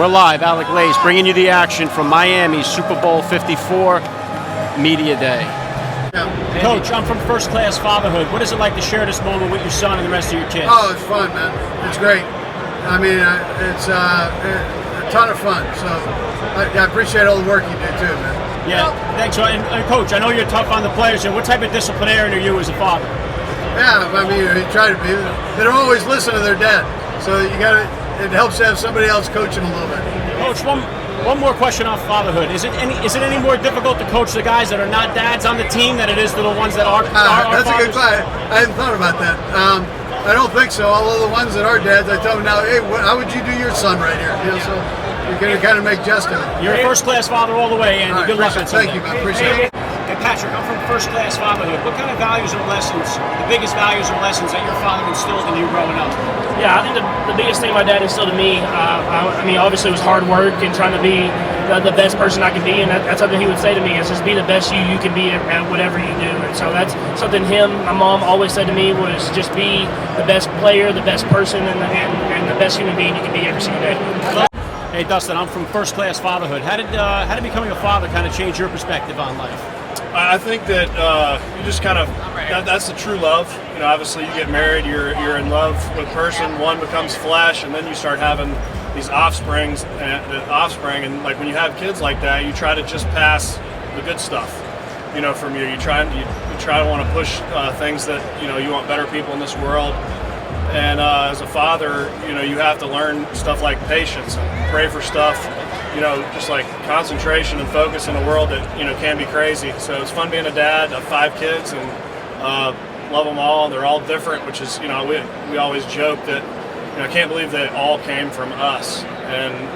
We're live, Alec bringing you the action from Miami's Super Bowl 54 Media Day. Coach, I'm from First Class Fatherhood. What is it like to share this moment with your son and the rest of your kids? Oh, it's fun, man. It's great. I mean, it's a ton of fun. So I appreciate all the work you do too, man. Yeah, thanks. And Coach, I know you're tough on the players here. What type of disciplinarian are you as a father? Yeah, I mean, you try to be. They don't always listen to their dad, so you got to. It helps to have somebody else coach them a little bit. Coach, one more question on fatherhood. Is it any more difficult to coach the guys that are not dads on the team than it is to the ones that are? That's a good question. I hadn't thought about that. I don't think so. Although the ones that are dads, I tell them now, hey, how would you do your son right here? You know, so you're going to kind of make just of it. You're a first class father all the way, and good luck on Sunday. Thank you, man. Appreciate it. Hey, Patrick, I'm from First Class Fatherhood. What kind of values or lessons, the biggest values or lessons that your father instilled in you growing up? Yeah, I think the biggest thing my dad instilled in me, I mean, obviously it was hard work and trying to be the best person I can be, and that's something he would say to me, is just be the best you can be at whatever you do. And so that's something my mom always said to me, was just be the best player, the best person, and the best human being you can be every single day. Hey, Dustin, I'm from First Class Fatherhood. How did becoming a father kind of change your perspective on life? I think that you just kind of, that's the true love. You know, obviously you get married, you're in love with a person, one becomes flesh, and then you start having these offspring, and like when you have kids like that, you try to just pass the good stuff, you know, from you. You try to want to push things that, you know, you want better people in this world. And as a father, you know, you have to learn stuff like patience and pray for stuff, you know, just like concentration and focus in a world that, you know, can be crazy. So it's fun being a dad of 5 kids, and love them all. They're all different, which is, you know, we always joke that, you know, I can't believe they all came from us.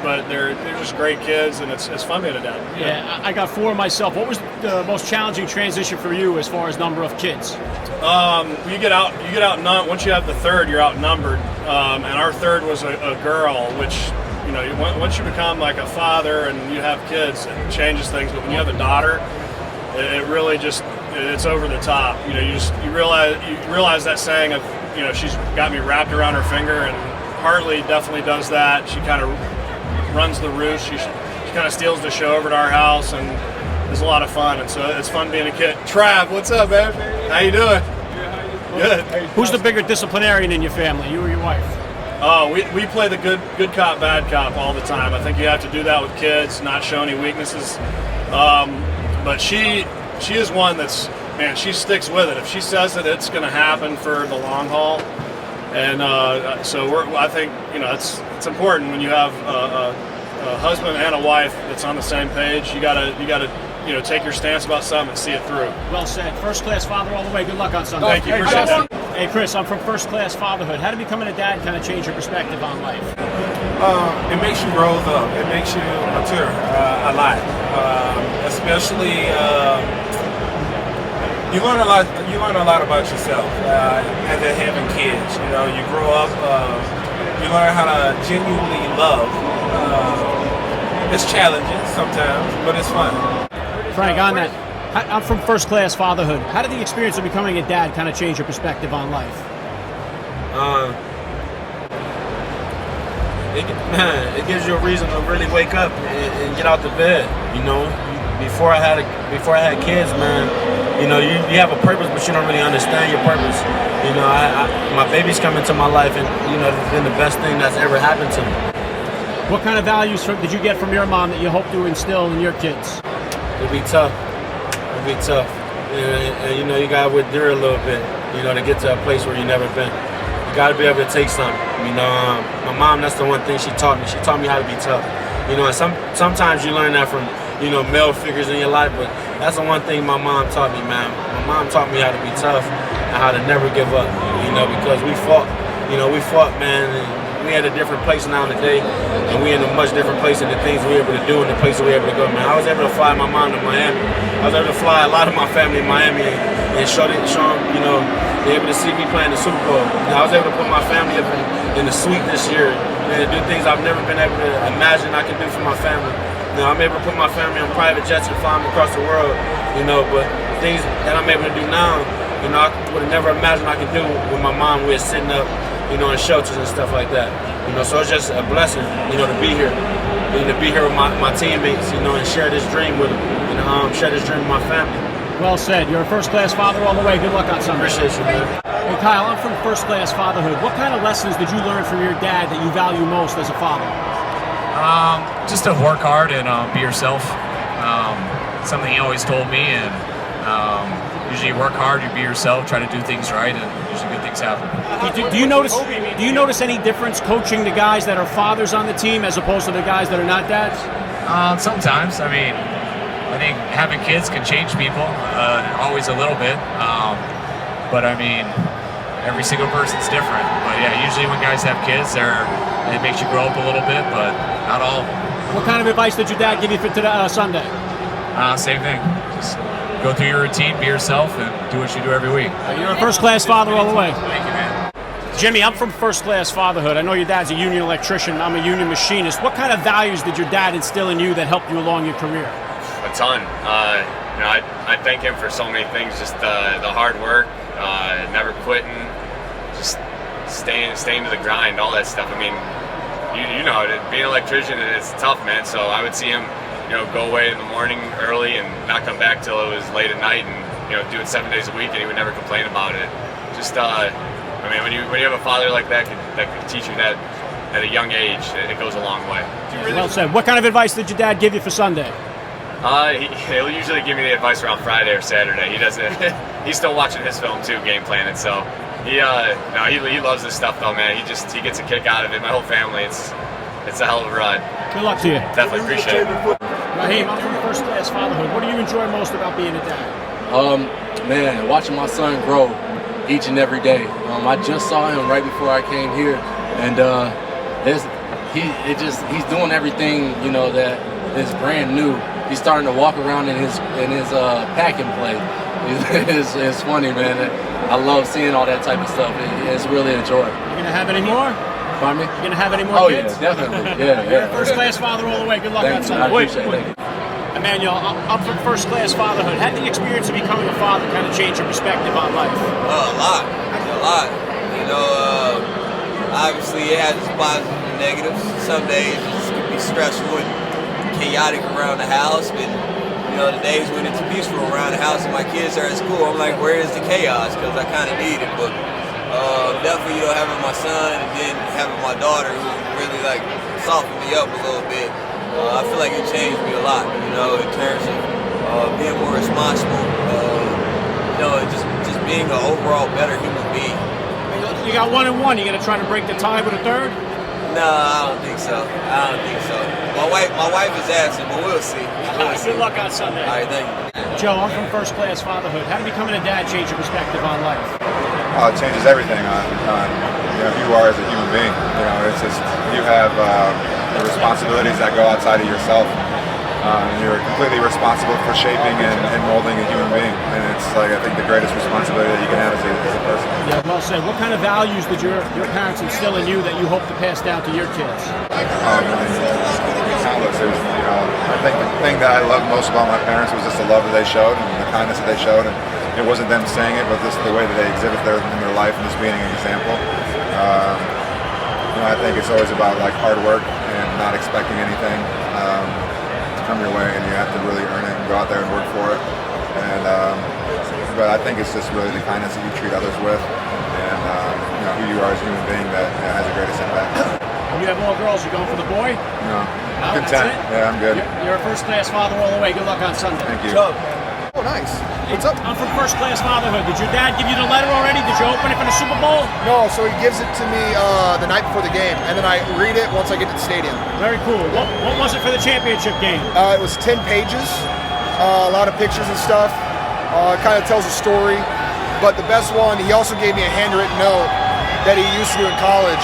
But they're just great kids, and it's fun being a dad. Yeah, I got 4 myself. What was the most challenging transition for you as far as number of kids? You get outnumbered. Once you have the third, you're outnumbered. And our third was a girl, which, you know, once you become like a father and you have kids, it changes things. But when you have a daughter, it really just, it's over the top. You know, you realize that saying of, you know, she's got me wrapped around her finger, and Hartley definitely does that. She kind of runs the roost. She kind of steals the show over to our house, and it's a lot of fun. And so it's fun being a kid. Trav, what's up, man? How you doing? Good. Who's the bigger disciplinarian in your family, you or your wife? Oh, we play the good cop, bad cop all the time. I think you have to do that with kids, not show any weaknesses. But she is one that's, man, she sticks with it. If she says that it's going to happen for the long haul, and so I think, you know, it's important when you have a husband and a wife that's on the same page. You gotta you know, take your stance about something and see it through. Well said. First Class Father all the way. Good luck on Sunday. Thank you. Appreciate that. Hey, Chris, I'm from First Class Fatherhood. How did becoming a dad kind of change your perspective on life? It makes you grow up. It makes you mature a lot. Especially, you learn a lot. You learn a lot about yourself as having kids. You know, you grow up. You learn how to genuinely love. It's challenging sometimes, but it's fun. Frank, on that, I'm from First Class Fatherhood. How did the experience of becoming a dad kind of change your perspective on life? It gives you a reason to really wake up and get out the bed. You know, before I had kids, man, you know, you have a purpose, but you don't really understand your purpose. You know, my baby's come into my life, and you know, it's been the best thing that's ever happened to me. What kind of values did you get from your mom that you hope to instill in your kids? It'll be tough. It'll be tough. And you know, you gotta endure a little bit, you know, to get to a place where you've never been. You gotta be able to take something. You know, my mom, that's the one thing she taught me. She taught me how to be tough. You know, and sometimes you learn that from, you know, male figures in your life, but that's the one thing my mom taught me, man. My mom taught me how to be tough and how to never give up, you know, because we fought, man, and we had a different place now today, and we in a much different place in the things we were able to do and the places we were able to go, man. I was able to fly my mom to Miami. I was able to fly a lot of my family in Miami and show them, you know, be able to see me playing the Super Bowl. You know, I was able to put my family up in the suite this year and do things I've never been able to imagine I could do for my family. You know, I'm able to put my family on private jets and fly them across the world, you know, but things that I'm able to do now, you know, I would have never imagined I could do with my mom. We were sitting up, you know, in shelters and stuff like that. You know, so it's just a blessing, you know, to be here. and to be here with my teammates, you know, and share this dream with them, and share this dream with my family. Well said. You're a first-class father all the way. Good luck on Sunday. Appreciate you, man. Hey, Kyle, I'm from first-class fatherhood. What kind of lessons did you learn from your dad that you value most as a father? Just to work hard and be yourself. Something he always told me, and usually you work hard, you be yourself, try to do things right, and usually good things happen. Do you notice any difference coaching the guys that are fathers on the team as opposed to the guys that are not dads? Sometimes. I mean, I think having kids can change people, always a little bit. But I mean, every single person's different. But yeah, usually when guys have kids, it makes you grow up a little bit, but not all of them. What kind of advice did your dad give you for today, Sunday? Same thing. Just go through your routine, be yourself, and do what you do every week. You're a first-class father all the way. Thank you, man. Jimmy, I'm from first-class fatherhood. I know your dad's a union electrician. I'm a union machinist. What kind of values did your dad instill in you that helped you along your career? A ton. I thank him for so many things. Just the hard work, never quitting, just staying to the grind, all that stuff. I mean, you know, being an electrician, it's tough, man. So I would see him, go away in the morning early and not come back till it was late at night, and do it 7 days a week, and he would never complain about it. Just I mean, when you have a father like that that can teach you that at a young age, it goes a long way. Well said. What kind of advice did your dad give you for Sunday? He'll usually give me the advice around Friday or Saturday. He doesn't. He's still watching his film too, game planning. So he loves this stuff though, man. He gets a kick out of it. My whole family, it's a hell of a ride. Good luck to you. Definitely appreciate it. Raheem, I'm from first-class fatherhood. What do you enjoy most about being a dad? Man, watching my son grow each and every day. I just saw him right before I came here, and he's doing everything that is brand new. He's starting to walk around in his pack and play. It's funny, man. I love seeing all that type of stuff. It's really enjoyable. You gonna have any more? Pardon me? You gonna have any more kids? Yeah, definitely. Yeah. You're a first-class father all the way. Good luck on Sunday. I appreciate it. Emmanuel, I'm from first-class fatherhood. Had the experience of becoming a father kind of change your perspective on life? A lot. Obviously it has its positives and negatives. Some days it can be stressful and chaotic around the house, but the days when it's peaceful around the house and my kids are at school, I'm like, where is the chaos? Because I kind of need it. But definitely, having my son and then having my daughter who really softened me up a little bit. I feel like it changed me a lot, in terms of being more responsible, just being an overall better human being. You got 1 and 1. You gonna try to break the tie with a third? No, I don't think so. My wife is absent, but we'll see. Good luck on Sunday. All right, thank you. Joe, I'm from first-class fatherhood. How did becoming a dad change your perspective on life? It changes everything on who you are as a human being. It's just you have the responsibilities that go outside of yourself. You're completely responsible for shaping and molding a human being, and it's I think the greatest responsibility that you can have as a person. Yeah, well said. What kind of values did your parents instill in you that you hope to pass down to your kids? Countless. I think the thing that I loved most about my parents was just the love that they showed and the kindness that they showed, and it wasn't them saying it, but just the way that they exhibit in their life and just being an example. I think it's always about hard work and not expecting anything to come your way, and you have to really earn it and go out there and work for it. And but I think it's just really the kindness that you treat others with, and who you are as a human being that has the greatest impact. You have more girls. You going for the boy? No. Content. Yeah, I'm good. You're a first-class father all the way. Good luck on Sunday. Thank you. Oh, nice. What's up? I'm from first-class fatherhood. Did your dad give you the letter already? Did you open it for the Super Bowl? No, so he gives it to me the night before the game, and then I read it once I get to the stadium. Very cool. What was it for the championship game? It was 10 pages, a lot of pictures and stuff. It kind of tells a story. But the best one, he also gave me a handwritten note that he used to do in college.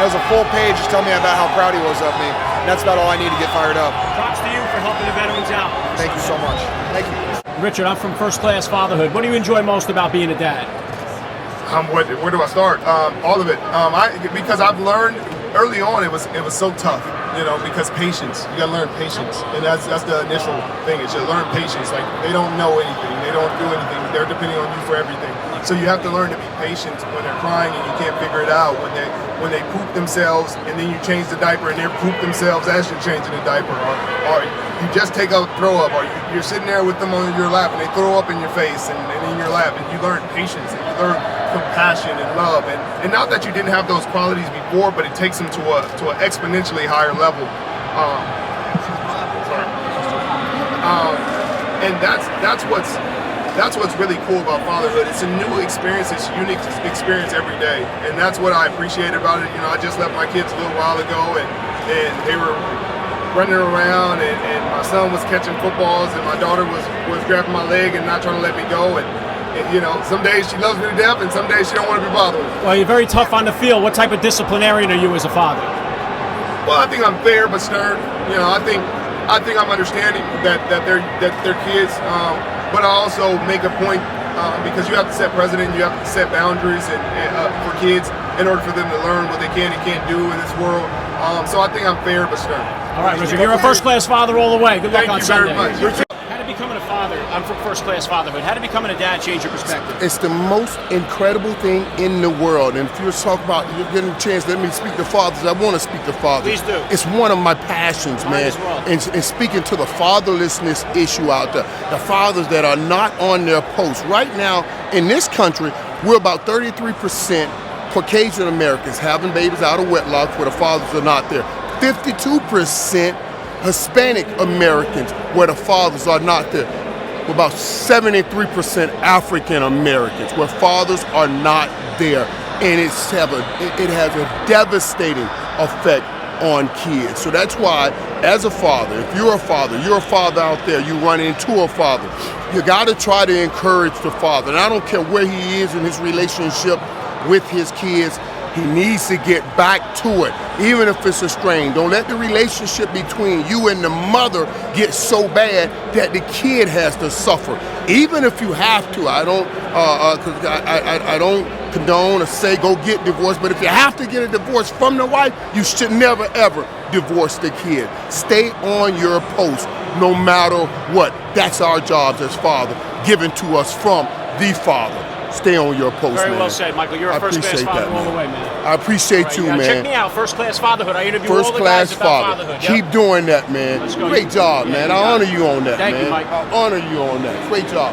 It was a full page just telling me about how proud he was of me. And that's about all I need to get fired up. Props to you for helping the veterans out. Thank you so much. Thank you. Richard, I'm from first-class fatherhood. What do you enjoy most about being a dad? Where do I start? All of it. Because I've learned early on it was so tough, because patience. You gotta learn patience, and that's the initial thing. Is you learn patience. They don't know anything, they don't do anything. They're depending on you for everything. So you have to learn to be patient when they're crying and you can't figure it out. When they poop themselves and then you change the diaper and they poop themselves as you're changing the diaper, or you just take a throw up, or you're sitting there with them on your lap and they throw up in your face and in your lap, and you learn patience and you learn compassion and love, and not that you didn't have those qualities before, but it takes them to an exponentially higher level. And that's what's really cool about fatherhood. It's a new experience, it's a unique experience every day, and that's what I appreciate about it. You know, I just left my kids a little while ago, and they were running around, and my son was catching footballs, and my daughter was grabbing my leg and not trying to let me go, and you know, some days she loves me to death, and some days she don't want to be bothered with. Well, you're very tough on the field. What type of disciplinarian are you as a father? Well, I think I'm fair but stern. You know, I think I'm understanding that they're kids, but I also make a point because you have to set precedent, you have to set boundaries for kids in order for them to learn what they can and can't do in this world. So I think I'm fair but stern. All right, Richard, you're a first-class father all the way. Good luck on Sunday. Thank you very much. How did becoming a father, I'm from first-class fatherhood, how did becoming a dad change your perspective? It's the most incredible thing in the world. And if you're talking about, you're getting a chance, let me speak to fathers. I want to speak to fathers. Please do. It's one of my passions, Mine man. as well. And speaking to the fatherlessness issue out there, the fathers that are not on their post. Right now, in this country, we're about 33% Caucasian Americans having babies out of wedlock where the fathers are not there. 52% Hispanic Americans where the fathers are not there. About 73% African Americans where fathers are not there. And it has a devastating effect on kids. So that's why, as a father, if you're a father out there, you run into a father, you got to try to encourage the father. And I don't care where he is in his relationship with his kids, he needs to get back to it, even if it's a strain. Don't let the relationship between you and the mother get so bad that the kid has to suffer. Even if you have to, I don't condone or say go get divorced, but if you have to get a divorce from the wife, you should never ever divorce the kid. Stay on your post no matter what. That's our jobs as father, given to us from the Father. Stay on your post, Very man. well said, Michael. You're a first-class father all the way, man. I appreciate you, man. Check me out, First-Class Fatherhood. I interview all the guys about fatherhood. Keep doing that, man. Let's go. Great job, man. I honor you on that, man. Thank you, Mike. I honor you on that. Great job.